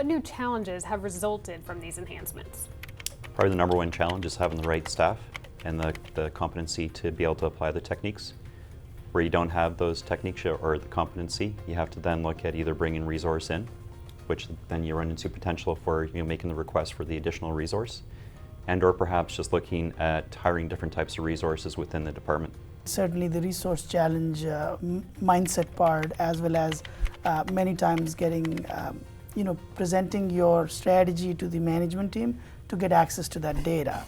what new challenges have resulted from these enhancements? Probably the number one challenge is having the right staff and the competency to be able to apply the techniques. Where you don't have those techniques or the competency, you have to then look at either bringing resource in, which then you run into potential for making the request for the additional resource, and or perhaps just looking at hiring different types of resources within the department. Certainly the resource challenge mindset part, as well as many times getting, presenting your strategy to the management team to get access to that data.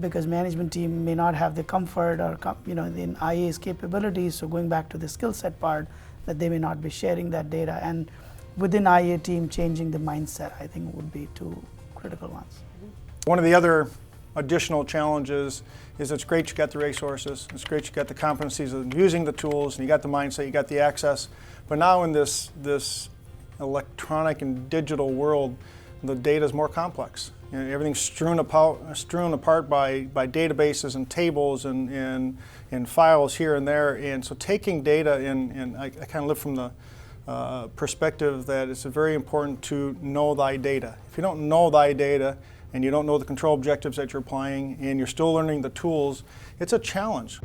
Because management team may not have the comfort or in IA's capabilities, so going back to the skill set part, that they may not be sharing that data, and within IA team changing the mindset, I think would be two critical ones. One of the other additional challenges is it's great you got the resources, it's great you got the competencies of using the tools, and you got the mindset, you got the access, but now in this electronic and digital world, the data is more complex. Everything's strewn apart by databases and tables and files here and there. And so taking data, and I kind of live from the perspective that it's very important to know thy data. If you don't know thy data and you don't know the control objectives that you're applying and you're still learning the tools, it's a challenge.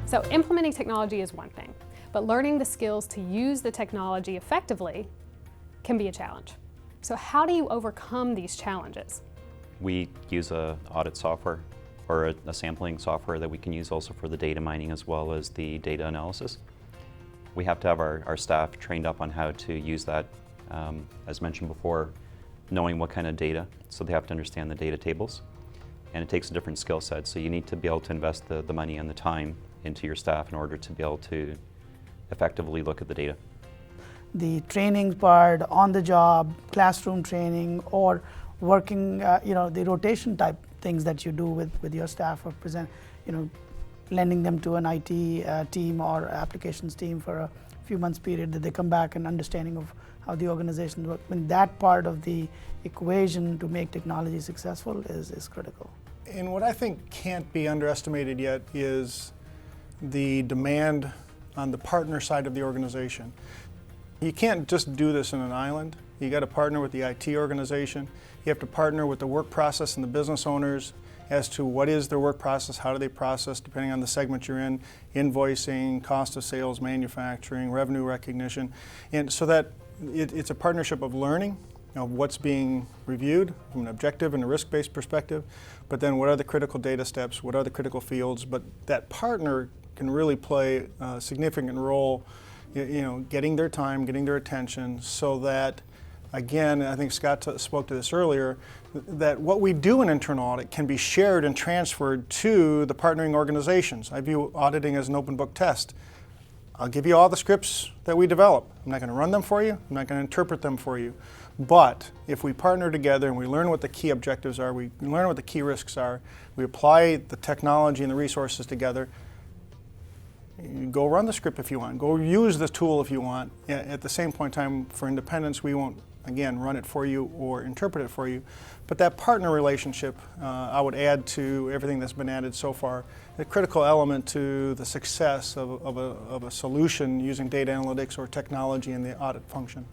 So implementing technology is one thing, but learning the skills to use the technology effectively can be a challenge. So how do you overcome these challenges? We use a audit software or a sampling software that we can use also for the data mining as well as the data analysis. We have to have our staff trained up on how to use that, as mentioned before, knowing what kind of data, so they have to understand the data tables. And it takes a different skill set, so you need to be able to invest the money and the time into your staff in order to be able to effectively look at the data. The training part, on the job, classroom training, or working, the rotation type things that you do with your staff, or lending them to an IT team or applications team for a few months period, that they come back and understanding of how the organization works. I mean, that part of the equation to make technology successful is critical. And what I think can't be underestimated yet is the demand on the partner side of the organization. You can't just do this in an island. You got to partner with the IT organization. You have to partner with the work process and the business owners as to what is their work process, how do they process, depending on the segment you're in, invoicing, cost of sales, manufacturing, revenue recognition. And so that it's a partnership of learning, of what's being reviewed from an objective and a risk-based perspective, but then what are the critical data steps, what are the critical fields, but that partner can really play a significant role, getting their time, getting their attention, so that, again, I think Scott spoke to this earlier, that what we do in internal audit can be shared and transferred to the partnering organizations. I view auditing as an open book test. I'll give you all the scripts that we develop. I'm not going to run them for you. I'm not going to interpret them for you. But if we partner together and we learn what the key objectives are, we learn what the key risks are, we apply the technology and the resources together, go run the script if you want, go use the tool if you want. At the same point in time, for independence, we won't, again, run it for you or interpret it for you. But that partner relationship, I would add to everything that's been added so far, a critical element to the success of a solution using data analytics or technology in the audit function.